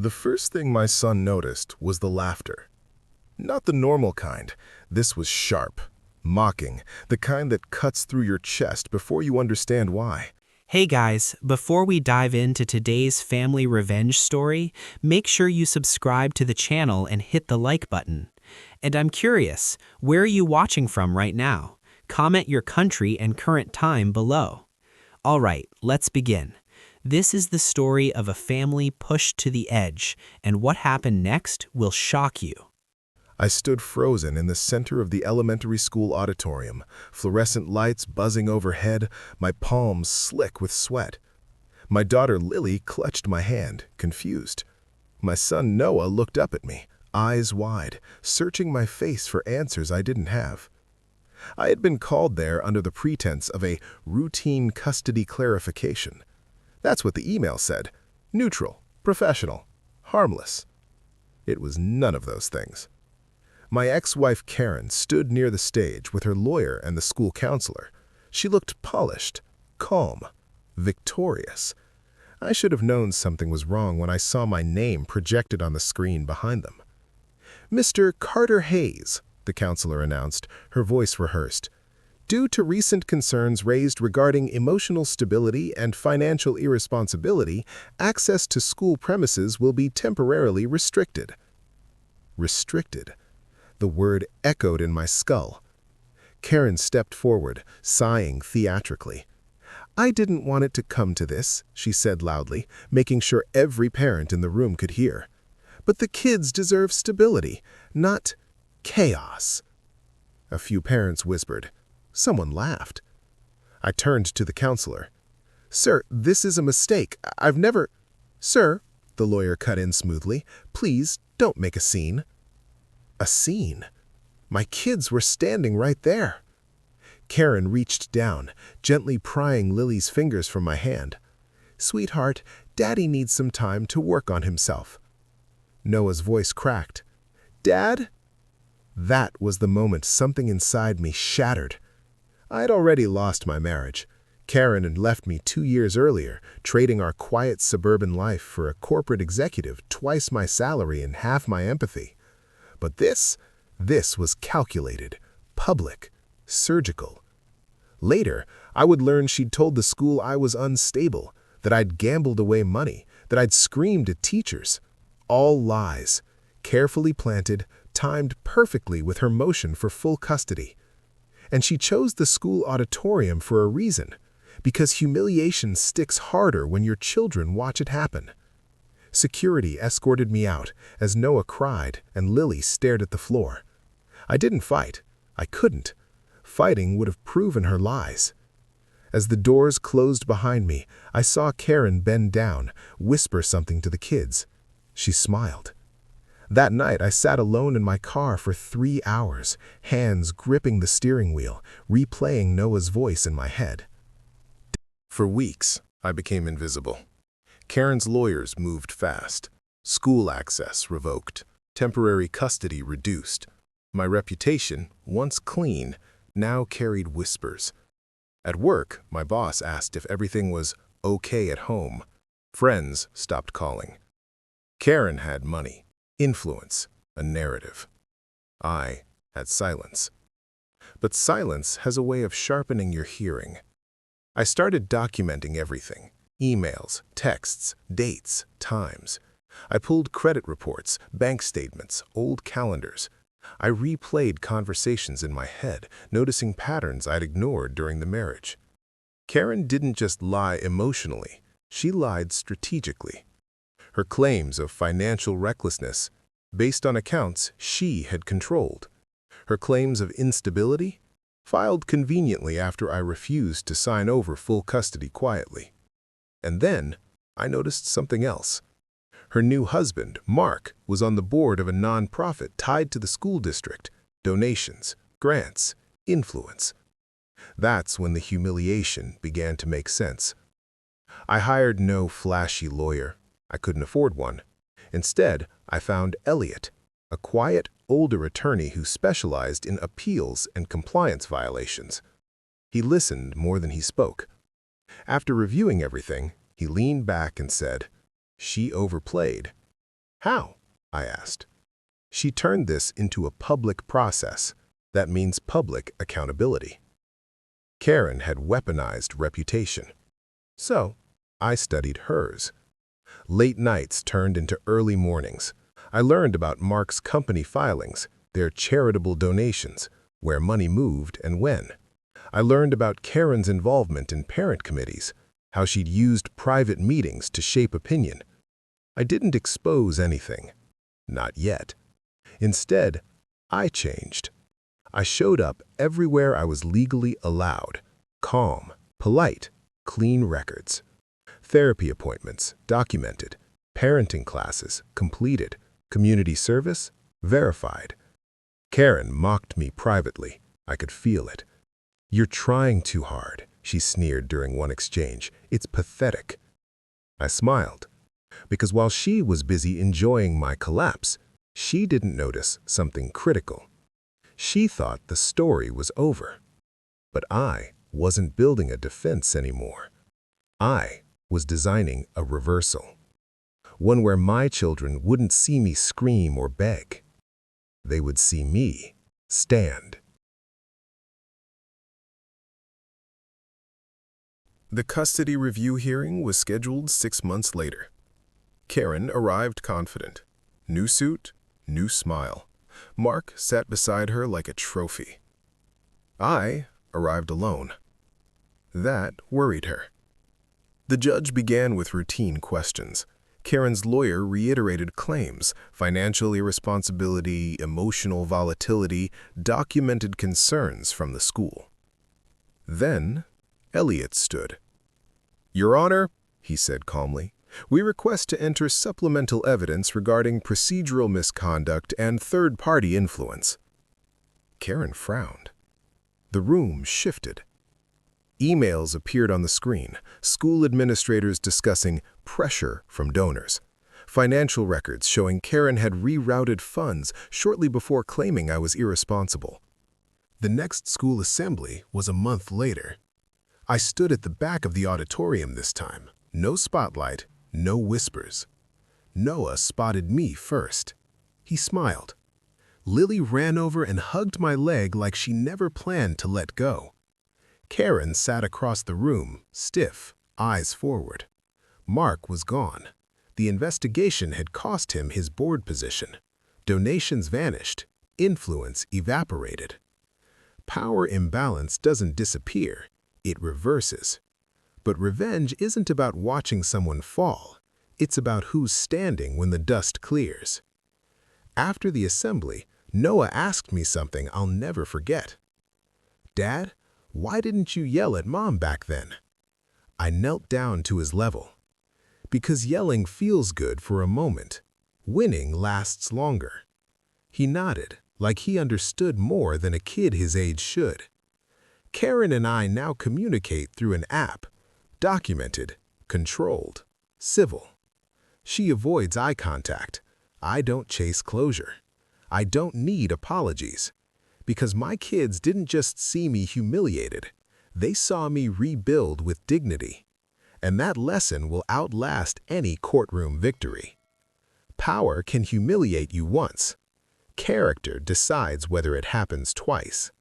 The first thing my son noticed was the laughter. Not the normal kind. This was sharp, mocking, the kind that cuts through your chest before you understand why. Hey guys, before we dive into today's family revenge story, make sure you subscribe to the channel and hit the like button. And I'm curious, where are you watching from right now? Comment your country and current time below. Alright, let's begin. This is the story of a family pushed to the edge, and what happened next will shock you. I stood frozen in the center of the elementary school auditorium, fluorescent lights buzzing overhead, my palms slick with sweat. My daughter Lily clutched my hand, confused. My son Noah looked up at me, eyes wide, searching my face for answers I didn't have. I had been called there under the pretense of a routine custody clarification. That's what the email said. Neutral, professional, harmless. It was none of those things. My ex-wife Karen stood near the stage with her lawyer and the school counselor. She looked polished, calm, victorious. I should have known something was wrong when I saw my name projected on the screen behind them. "Mr. Carter Hayes," the counselor announced, her voice rehearsed. "Due to recent concerns raised regarding emotional stability and financial irresponsibility, access to school premises will be temporarily restricted." Restricted. The word echoed in my skull. Karen stepped forward, sighing theatrically. "I didn't want it to come to this," she said loudly, making sure every parent in the room could hear. "But the kids deserve stability, not chaos." A few parents whispered. Someone laughed. I turned to the counselor. "Sir, this is a mistake. I've never—" "Sir," the lawyer cut in smoothly, "please don't make a scene." A scene? My kids were standing right there. Karen reached down, gently prying Lily's fingers from my hand. "Sweetheart, Daddy needs some time to work on himself." Noah's voice cracked. "Dad?" That was the moment something inside me shattered. I had already lost my marriage. Karen had left me 2 years earlier, trading our quiet suburban life for a corporate executive twice my salary and half my empathy. But this was calculated, public, surgical. Later, I would learn she'd told the school I was unstable, that I'd gambled away money, that I'd screamed at teachers. All lies, carefully planted, timed perfectly with her motion for full custody. And she chose the school auditorium for a reason, because humiliation sticks harder when your children watch it happen. Security escorted me out as Noah cried and Lily stared at the floor. I didn't fight. I couldn't. Fighting would have proven her lies. As the doors closed behind me, I saw Karen bend down, whisper something to the kids. She smiled. That night, I sat alone in my car for 3 hours, hands gripping the steering wheel, replaying Noah's voice in my head. For weeks, I became invisible. Karen's lawyers moved fast. School access revoked. Temporary custody reduced. My reputation, once clean, now carried whispers. At work, my boss asked if everything was okay at home. Friends stopped calling. Karen had money, influence, a narrative. I had silence. But silence has a way of sharpening your hearing. I started documenting everything. Emails, texts, dates, times. I pulled credit reports, bank statements, old calendars. I replayed conversations in my head, noticing patterns I'd ignored during the marriage. Karen didn't just lie emotionally, she lied strategically. Her claims of financial recklessness, based on accounts she had controlled. Her claims of instability, filed conveniently after I refused to sign over full custody quietly. And then, I noticed something else. Her new husband, Mark, was on the board of a nonprofit tied to the school district. Donations, grants, influence. That's when the humiliation began to make sense. I hired no flashy lawyer. I couldn't afford one. Instead, I found Elliot, a quiet, older attorney who specialized in appeals and compliance violations. He listened more than he spoke. After reviewing everything, he leaned back and said, "She overplayed. How? I asked. She turned this into a public process. That means public accountability. Karen had weaponized reputation. So, I studied hers. Late nights turned into early mornings. I learned about Mark's company filings, their charitable donations, where money moved and when. I learned about Karen's involvement in parent committees, how she'd used private meetings to shape opinion. I didn't expose anything. Not yet. Instead, I changed. I showed up everywhere I was legally allowed. Calm, polite, clean records. Therapy appointments, documented. Parenting classes, completed. Community service, verified. Karen mocked me privately. I could feel it. "You're trying too hard," she sneered during one exchange. "It's pathetic." I smiled, because while she was busy enjoying my collapse, she didn't notice something critical. She thought the story was over. But I wasn't building a defense anymore. I was designing a reversal. One where my children wouldn't see me scream or beg. They would see me stand. The custody review hearing was scheduled 6 months later. Karen arrived confident. New suit, new smile. Mark sat beside her like a trophy. I arrived alone. That worried her. The judge began with routine questions. Karen's lawyer reiterated claims, financial irresponsibility, emotional volatility, documented concerns from the school. Then, Elliot stood. "Your Honor," he said calmly, "we request to enter supplemental evidence regarding procedural misconduct and third-party influence." Karen frowned. The room shifted. Emails appeared on the screen, school administrators discussing pressure from donors. Financial records showing Karen had rerouted funds shortly before claiming I was irresponsible. The next school assembly was a month later. I stood at the back of the auditorium this time. No spotlight, no whispers. Noah spotted me first. He smiled. Lily ran over and hugged my leg like she never planned to let go. Karen sat across the room, stiff, eyes forward. Mark was gone. The investigation had cost him his board position. Donations vanished. Influence evaporated. Power imbalance doesn't disappear. It reverses. But revenge isn't about watching someone fall. It's about who's standing when the dust clears. After the assembly, Noah asked me something I'll never forget. "Dad, why didn't you yell at Mom back then?" I knelt down to his level. Because yelling feels good for a moment. Winning lasts longer. He nodded, like he understood more than a kid his age should. Karen and I now communicate through an app. Documented, controlled, civil. She avoids eye contact. I don't chase closure. I don't need apologies. Because my kids didn't just see me humiliated. They saw me rebuild with dignity. And that lesson will outlast any courtroom victory. Power can humiliate you once. Character decides whether it happens twice.